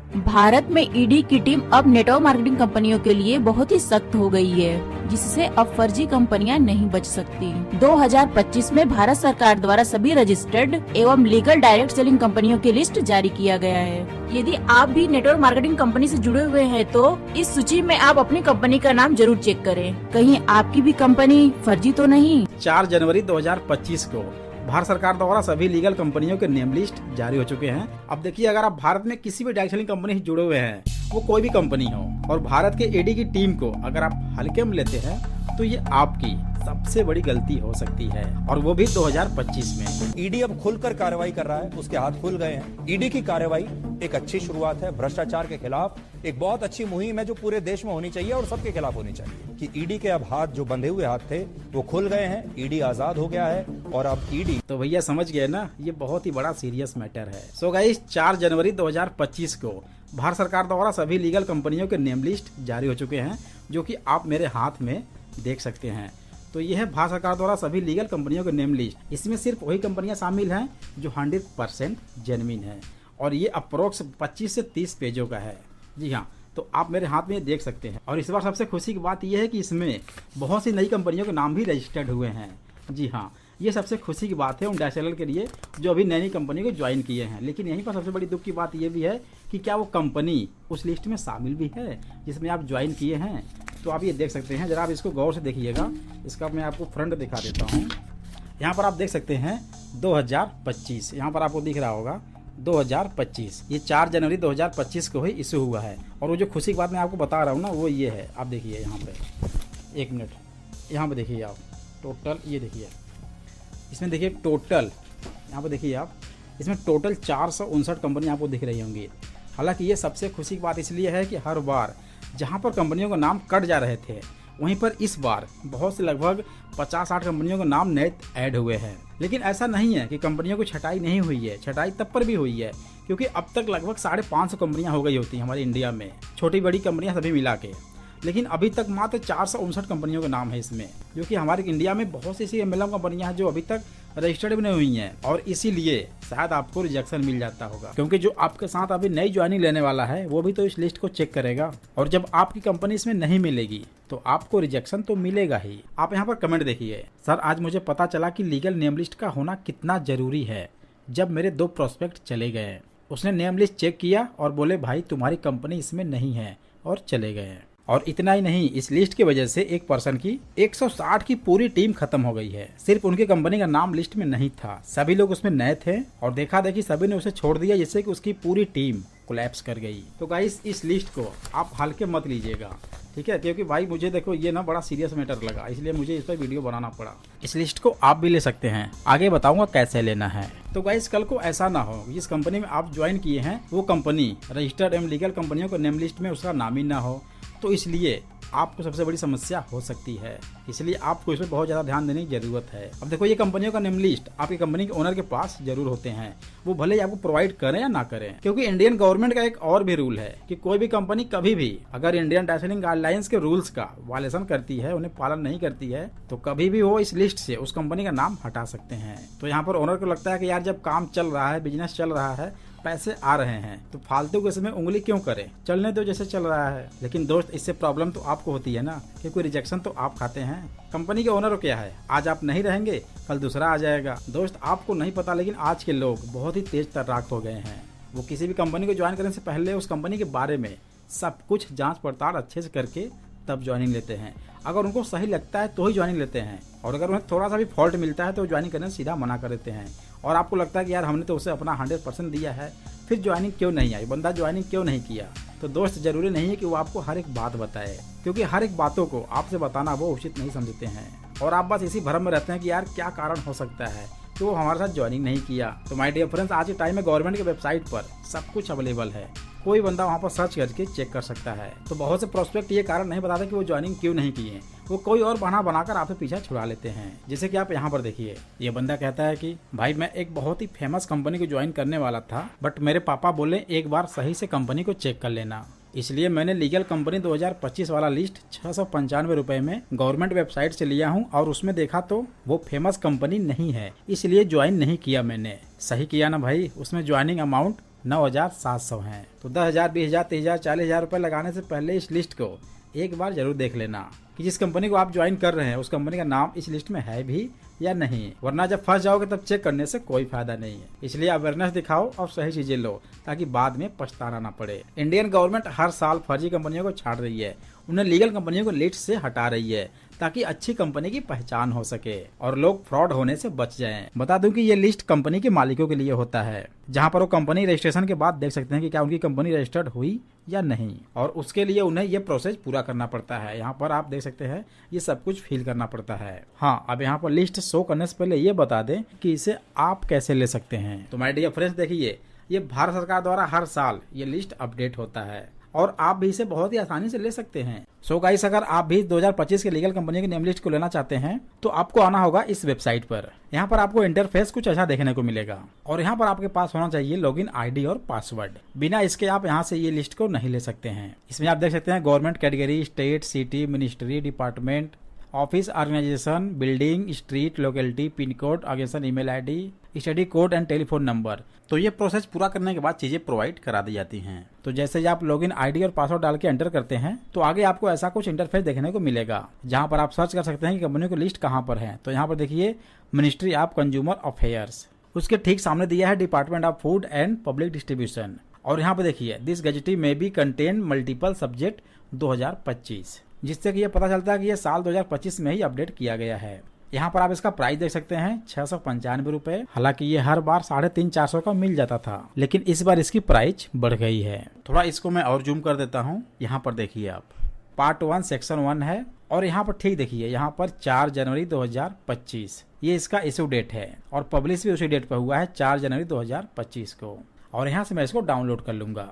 भारत में ईडी की टीम अब नेटवर्क मार्केटिंग कंपनियों के लिए बहुत ही सख्त हो गई है, जिससे अब फर्जी कंपनियां नहीं बच सकती। 2025 में भारत सरकार द्वारा सभी रजिस्टर्ड एवं लीगल डायरेक्ट सेलिंग कंपनियों की लिस्ट जारी किया गया है। यदि आप भी नेटवर्क मार्केटिंग कंपनी से जुड़े हुए हैं तो इस सूची में आप अपनी कंपनी का नाम जरूर चेक करें, कहीं आपकी भी कंपनी फर्जी तो नहीं। 4 जनवरी 2025 को भारत सरकार द्वारा सभी लीगल कंपनियों के नेम लिस्ट जारी हो चुके हैं। अब देखिए, अगर आप भारत में किसी भी डायरेक्ट सेलिंग कंपनी से जुड़े हुए हैं, वो कोई भी कंपनी हो, और भारत के ईडी की टीम को अगर आप हल्के में लेते हैं तो ये आपकी सबसे बड़ी गलती हो सकती है, और वो भी 2025 में। ईडी अब खुलकर कार्रवाई कर रहा है, उसके हाथ खुल गए हैं। ईडी की कार्रवाई एक अच्छी शुरुआत है। भ्रष्टाचार के खिलाफ एक बहुत अच्छी मुहिम है जो पूरे देश में होनी चाहिए और सबके खिलाफ होनी चाहिए। कि ईडी के अब हाथ जो बंधे हुए हाथ थे वो खुल गए हैं, ईडी आजाद हो गया है और अब ईडी। तो भैया समझ गए ना, ये बहुत ही बड़ा सीरियस मैटर है। सो गाइस, 4 जनवरी 2025 को भारत सरकार द्वारा सभी लीगल कंपनियों के नेम लिस्ट जारी हो चुके हैं, जो कि आप मेरे हाथ में देख सकते हैं। तो यह है भारत सरकार द्वारा सभी लीगल कंपनियों के नेम लिस्ट। इसमें सिर्फ वही कंपनियां शामिल हैं जो 100% जेन्युइन है, और ये अप्रोक्स 25 से 30 पेजों का है। जी हाँ, तो आप मेरे हाथ में देख सकते हैं। और इस बार सबसे खुशी की बात यह है कि इसमें बहुत सी नई कंपनियों के नाम भी रजिस्टर्ड हुए हैं। जी हाँ, ये सबसे खुशी की बात है उन डायरेक्ट के लिए जो अभी नई नई कंपनी को ज्वाइन किए हैं। लेकिन यहीं पर सबसे बड़ी दुख की बात यह भी है कि क्या वो कंपनी उस लिस्ट में शामिल भी है जिसमें आप ज्वाइन किए हैं। तो आप ये देख सकते हैं, जरा आप इसको गौर से देखिएगा। इसका मैं आपको फ्रंट दिखा देता हूँ। यहाँ पर आप देख सकते हैं 2025, यहाँ पर आपको दिख रहा होगा 2025। ये 4 जनवरी 2025 को ही इशू हुआ है। और वो जो खुशी की बात मैं आपको बता रहा हूँ ना, वो ये है। आप देखिए यहाँ पे, 1 मिनट, यहाँ पे देखिए आप टोटल, ये देखिए इसमें देखिए टोटल, यहाँ पे देखिए आप, इसमें टोटल 459 कंपनी आपको दिख रही होंगी। हालांकि ये सबसे खुशी की बात इसलिए है कि हर बार जहाँ पर कंपनियों का नाम कट जा रहे थे, वहीं पर इस बार बहुत से लगभग 50-60 कंपनियों के नाम नए ऐड हुए हैं। लेकिन ऐसा नहीं है कि कंपनियों को छटाई नहीं हुई है, छटाई तब पर भी हुई है, क्योंकि अब तक लगभग 550 कंपनियां हो गई होती हैं हमारे इंडिया में, छोटी बड़ी कंपनियां सभी मिला के। लेकिन अभी तक मात्र 459 कंपनियों का नाम है इसमें, क्योंकि हमारे इंडिया में बहुत सी ऐसी एमएलएम कंपनियां हैं जो अभी तक रजिस्टर्ड भी नहीं हुई हैं, और इसीलिए शायद आपको रिजेक्शन मिल जाता होगा। क्योंकि जो आपके साथ अभी नई ज्वाइनिंग लेने वाला है वो भी तो इस लिस्ट को चेक करेगा, और जब आपकी कंपनी इसमें नहीं मिलेगी तो आपको रिजेक्शन तो मिलेगा ही। आप यहाँ पर कमेंट देखिए, सर आज मुझे पता चला कि लीगल नेम लिस्ट का होना कितना जरूरी है। जब मेरे 2 प्रोस्पेक्ट चले गए, उसने नेम लिस्ट चेक किया और बोले भाई तुम्हारी कंपनी इसमें नहीं है, और चले गए। और इतना ही नहीं, इस लिस्ट की वजह से एक पर्सन की 160 की पूरी टीम खत्म हो गई है। सिर्फ उनकी कंपनी का नाम लिस्ट में नहीं था, सभी लोग उसमें नए थे, और देखा देखी सभी ने उसे छोड़ दिया, जिससे कि उसकी पूरी टीम कोलैप्स कर गई। तो गाइस, इस लिस्ट को आप हल्के मत लीजिएगा, ठीक है, क्योंकि भाई मुझे देखो ये ना बड़ा सीरियस मैटर लगा, इसलिए मुझे इस पर वीडियो बनाना पड़ा। इस लिस्ट को आप भी ले सकते हैं, आगे बताऊंगा कैसे लेना है। तो गाइस, कल को ऐसा ना हो जिस कंपनी में आप ज्वाइन किए हैं वो कंपनी रजिस्टर्ड एवं लीगल कंपनियों के नेम लिस्ट में उसका नाम ही ना हो, तो इसलिए आपको सबसे बड़ी समस्या हो सकती है। इसलिए आपको इसमें बहुत ज़्यादा ध्यान देने की जरूरत है। अब देखो, ये कंपनियों का नेम लिस्ट आपकी कंपनी के ओनर के पास जरूर होते हैं, वो भले ही आपको प्रोवाइड करें या ना करें, क्योंकि इंडियन गवर्नमेंट का एक और भी रूल है कि कोई भी कंपनी कभी भी अगर इंडियन डायरेक्ट सेलिंग गाइडलाइंस के रूल्स का वायलेशन करती है, उन्हें पालन नहीं करती है, तो कभी भी वो इस लिस्ट से उस कंपनी का नाम हटा सकते हैं। तो यहाँ पर ओनर को लगता है कि यार जब काम चल रहा है, बिजनेस चल रहा है, पैसे आ रहे हैं, तो फालतू के समय उंगली क्यों करें, चलने दो जैसे चल रहा है। लेकिन दोस्त, इससे प्रॉब्लम तो आपको होती है ना, क्योंकि रिजेक्शन तो आप खाते हैं। कंपनी के ओनर क्या है, आज आप नहीं रहेंगे कल दूसरा आ जाएगा। दोस्त, आपको नहीं पता, लेकिन आज के लोग बहुत ही तेज तर्राक हो गए हैं। वो किसी भी कंपनी को ज्वाइन करने से पहले उस कंपनी के बारे में सब कुछ जाँच पड़ताल अच्छे से करके तब ज्वाइनिंग लेते हैं। अगर उनको सही लगता है तो ही ज्वाइनिंग लेते हैं, और अगर उन्हें थोड़ा सा भी फॉल्ट मिलता है तो ज्वाइनिंग करने से सीधा मना कर देते हैं। और आपको लगता है कि यार हमने तो उसे अपना 100% दिया है, फिर ज्वाइनिंग क्यों नहीं आई, बंदा ज्वाइनिंग क्यों नहीं किया। तो दोस्त, जरूरी नहीं है कि वो आपको हर एक बात बताए, क्योंकि हर एक बातों को आपसे बताना वो उचित नहीं समझते हैं, और आप बस इसी भ्रम में रहते हैं कि यार क्या कारण हो सकता है कि वो हमारे साथ ज्वाइनिंग नहीं किया। तो माय डियर फ्रेंड्स, आज के टाइम में गवर्नमेंट के वेबसाइट पर सब कुछ अवेलेबल है, कोई बंदा वहाँ पर सर्च करके चेक कर सकता है। तो बहुत से प्रोस्पेक्ट ये कारण नहीं बताते कि वो ज्वाइनिंग क्यों नहीं किए, वो कोई और बहाना बनाकर आपसे पीछा छुड़ा लेते हैं। जैसे कि आप यहाँ पर देखिए, ये बंदा कहता है कि भाई मैं एक बहुत ही फेमस कंपनी को ज्वाइन करने वाला था, बट मेरे पापा बोले एक बार सही से कंपनी को चेक कर लेना, इसलिए मैंने लीगल कंपनी 2025 वाला लिस्ट 695 रुपए में गवर्नमेंट वेबसाइट से लिया हूं, और उसमें देखा तो वो फेमस कंपनी नहीं है, इसलिए ज्वाइन नहीं किया मैंने। सही किया ना भाई, उसमें ज्वाइनिंग अमाउंट 9,700 हैं। तो 10,000, 20,000, 30,000, 40,000 रुपए लगाने से पहले इस लिस्ट को एक बार जरूर देख लेना कि जिस कंपनी को आप ज्वाइन कर रहे हैं उस कंपनी का नाम इस लिस्ट में है भी या नहीं, वरना जब फंस जाओगे तब चेक करने से कोई फायदा नहीं है। इसलिए अवेयरनेस दिखाओ और सही चीजें लो ताकि बाद में पछताना ना पड़े। इंडियन गवर्नमेंट हर साल फर्जी कंपनियों को छाड़ रही है, उन्हें लीगल कंपनियों को लिस्ट से हटा रही है ताकि अच्छी कंपनी की पहचान हो सके और लोग फ्रॉड होने से बच जाएं। बता दूं कि ये लिस्ट कंपनी के मालिकों के लिए होता है, जहां पर वो कंपनी रजिस्ट्रेशन के बाद देख सकते हैं कि क्या उनकी कंपनी रजिस्टर्ड हुई या नहीं, और उसके लिए उन्हें ये प्रोसेस पूरा करना पड़ता है। यहाँ पर आप देख सकते हैं ये सब कुछ फिल करना पड़ता है। हाँ, अब यहाँ पर लिस्ट शो करने से पहले ये बता दें कि इसे आप कैसे ले सकते हैं। तो माय डियर फ्रेंड्स, देखिए ये भारत सरकार द्वारा हर साल ये लिस्ट अपडेट होता है और आप भी इसे बहुत ही आसानी से ले सकते हैं। सो गाइस, अगर आप भी 2025 के लीगल कंपनी की नेम लिस्ट को लेना चाहते हैं तो आपको आना होगा इस वेबसाइट पर। यहाँ पर आपको इंटरफेस कुछ अच्छा देखने को मिलेगा और यहाँ पर आपके पास होना चाहिए लॉगिन आईडी और पासवर्ड। बिना इसके आप यहाँ से ये लिस्ट को नहीं ले सकते हैं। इसमें आप देख सकते हैं government category, state, city, ministry, department, office, organisation, building, street, locality, pin code, organisation, email ID, study code and telephone number. तो ये प्रोसेस पूरा करने के बाद चीजें प्रोवाइड करा दी जाती हैं। तो जैसे ही आप लॉगिन आईडी और पासवर्ड डाल के एंटर करते हैं तो आगे आपको ऐसा कुछ इंटरफेस देखने को मिलेगा, जहां पर आप सर्च कर सकते हैं कि कंपनी की लिस्ट कहां पर है। तो यहाँ पर देखिए मिनिस्ट्री ऑफ कंज्यूमर अफेयर्स, उसके ठीक सामने दिया है department of food and public distribution, और यहाँ पे देखिए दिस गजेटी में बी कंटेन मल्टीपल सब्जेक्ट 2025, जिससे कि ये पता चलता है कि ये साल 2025 में ही अपडेट किया गया है। यहाँ पर आप इसका प्राइस देख सकते हैं 695 रुपए। हालांकि ये हर बार 350-400 का मिल जाता था, लेकिन इस बार इसकी प्राइस बढ़ गई है। थोड़ा इसको मैं और जूम कर देता हूँ। यहाँ पर देखिए आप पार्ट 1 सेक्शन 1 है और यहाँ पर ठीक देखिए यहाँ पर 4 जनवरी 2025 ये इसका इशू डेट है और पब्लिश भी उसी डेट पर हुआ है 4 जनवरी 2025 को, और यहाँ से मैं इसको डाउनलोड कर लूंगा।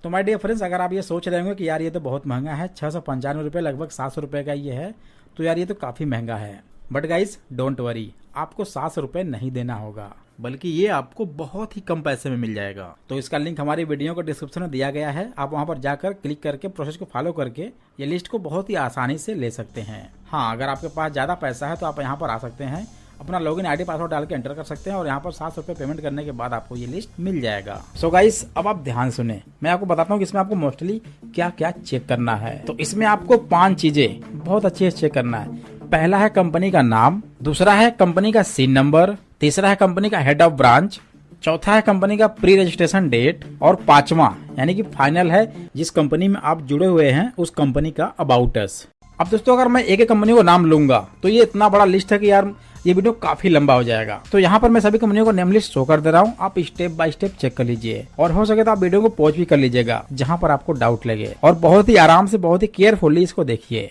तो माय डियर फ्रेंड्स, अगर आप ये सोच रहे होंगे कि यार ये तो बहुत महंगा है, 695 रुपये, लगभग 700 रुपये का ये है, तो यार ये तो काफ़ी महंगा है। बट गाइज डोंट वरी, आपको 700 रुपये नहीं देना होगा, बल्कि ये आपको बहुत ही कम पैसे में मिल जाएगा। तो इसका लिंक हमारी वीडियो को डिस्क्रिप्शन में दिया गया है, आप वहां पर जाकर क्लिक करके प्रोसेस को फॉलो करके ये लिस्ट को बहुत ही आसानी से ले सकते हैं। हाँ, अगर आपके पास ज़्यादा पैसा है तो आप यहाँ पर आ सकते हैं, अपना लॉगिन आईडी पासवर्ड डाल के एंटर कर सकते हैं और यहाँ पर 700 रुपये पेमेंट करने के बाद आपको ये लिस्ट मिल जाएगा। सो गाइस, अब आप ध्यान सुने, मैं आपको बताता हूँ कि इसमें आपको मोस्टली क्या क्या चेक करना है। तो इसमें आपको 5 चीजें बहुत अच्छे से चेक करना है। पहला है कंपनी का नाम, दूसरा है कंपनी का सीन नंबर, तीसरा है कंपनी का हेड ऑफ ब्रांच, चौथा है कंपनी का प्री रजिस्ट्रेशन डेट, और 5वां यानी कि फाइनल है जिस कंपनी में आप जुड़े हुए हैं उस कंपनी का अबाउट अस। अब दोस्तों, अगर मैं एक एक कंपनी को नाम लूंगा तो ये इतना बड़ा लिस्ट है कि यार ये वीडियो काफी लंबा हो जाएगा। तो यहाँ पर मैं सभी कंपनियों को नेम लिस्ट शो कर दे रहा हूँ, आप स्टेप बाय स्टेप चेक कर लीजिए और हो सके तो आप वीडियो को पॉज भी कर लीजिएगा जहाँ पर आपको डाउट लगे, और बहुत ही आराम से बहुत ही केयरफुली इसको देखिए।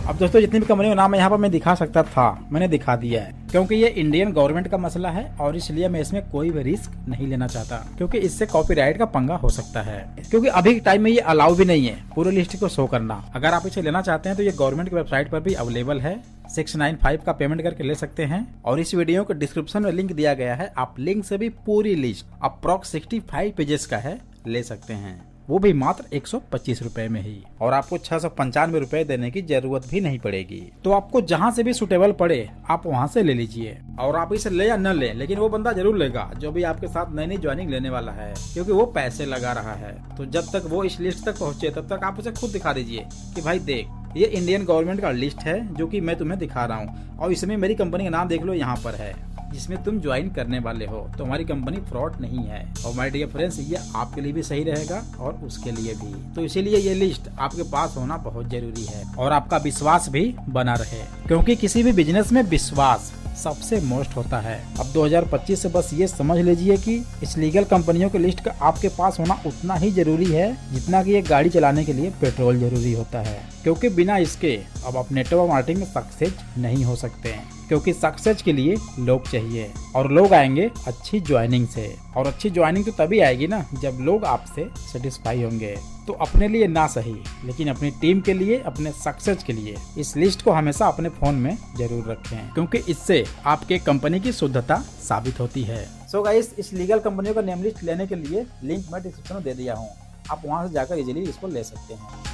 अब दोस्तों, जितनी भी कंपनी का नाम यहाँ पर मैं दिखा सकता था मैंने दिखा दिया है, क्योंकि ये इंडियन गवर्नमेंट का मसला है और इसलिए मैं इसमें कोई भी रिस्क नहीं लेना चाहता, क्योंकि इससे कॉपीराइट का पंगा हो सकता है। क्योंकि अभी के टाइम में ये अलाउ भी नहीं है पूरी लिस्ट को शो करना। अगर आप इसे लेना चाहते हैं तो ये गवर्नमेंट की वेबसाइट पर भी अवेलेबल है, 695 का पेमेंट करके ले सकते हैं, और इस वीडियो को डिस्क्रिप्शन में लिंक दिया गया है, आप लिंक से भी पूरी लिस्ट अप्रॉक्स 65 पेजेस का है ले सकते हैं। वो भी मात्र 125 रुपए में ही, और आपको 695 रुपए देने की जरूरत भी नहीं पड़ेगी। तो आपको जहाँ से भी सुटेबल पड़े आप वहाँ से ले लीजिए, और आप इसे ले या न ले, लेकिन वो बंदा जरूर लेगा जो भी आपके साथ नई ज्वाइनिंग लेने वाला है, क्योंकि वो पैसे लगा रहा है। तो जब तक वो इस लिस्ट तक पहुँचे तब तक आप उसे खुद दिखा दीजिए कि भाई देख, ये इंडियन गवर्नमेंट का लिस्ट है जो कि मैं तुम्हें दिखा रहा हूँ, और इसमें मेरी कंपनी का नाम देख लो यहाँ पर है, जिसमें तुम ज्वाइन करने वाले हो। तो हमारी कंपनी फ्रॉड नहीं है। और माय डियर फ्रेंड्स, ये आपके लिए भी सही रहेगा और उसके लिए भी। तो इसीलिए ये लिस्ट आपके पास होना बहुत जरूरी है, और आपका विश्वास भी बना रहे, क्योंकि किसी भी बिजनेस में विश्वास सबसे मोस्ट होता है। अब 2025 से बस ये समझ लीजिए कि इस लीगल कंपनियों की लिस्ट का आपके पास होना उतना ही जरूरी है जितना कि एक गाड़ी चलाने के लिए पेट्रोल जरूरी होता है, क्योंकि बिना इसके अब आप नेटवर्क मार्केटिंग में सक्सेस नहीं हो सकते हैं, क्योंकि सक्सेस के लिए लोग चाहिए, और लोग आएंगे अच्छी ज्वाइनिंग से, और अच्छी ज्वाइनिंग तो तभी आएगी ना जब लोग आपसे सेटिस्फाई होंगे। तो अपने लिए ना सही, लेकिन अपनी टीम के लिए, अपने सक्सेस के लिए इस लिस्ट को हमेशा अपने फोन में जरूर रखें, क्योंकि इससे आपके कंपनी की शुद्धता साबित होती है। सो गाइस, इस लीगल कंपनियों का नेम लिस्ट लेने के लिए लिंक मैं डिस्क्रिप्शन में दे दिया हूँ, आप वहाँ से जाकर इजीली इसको ले सकते हैं।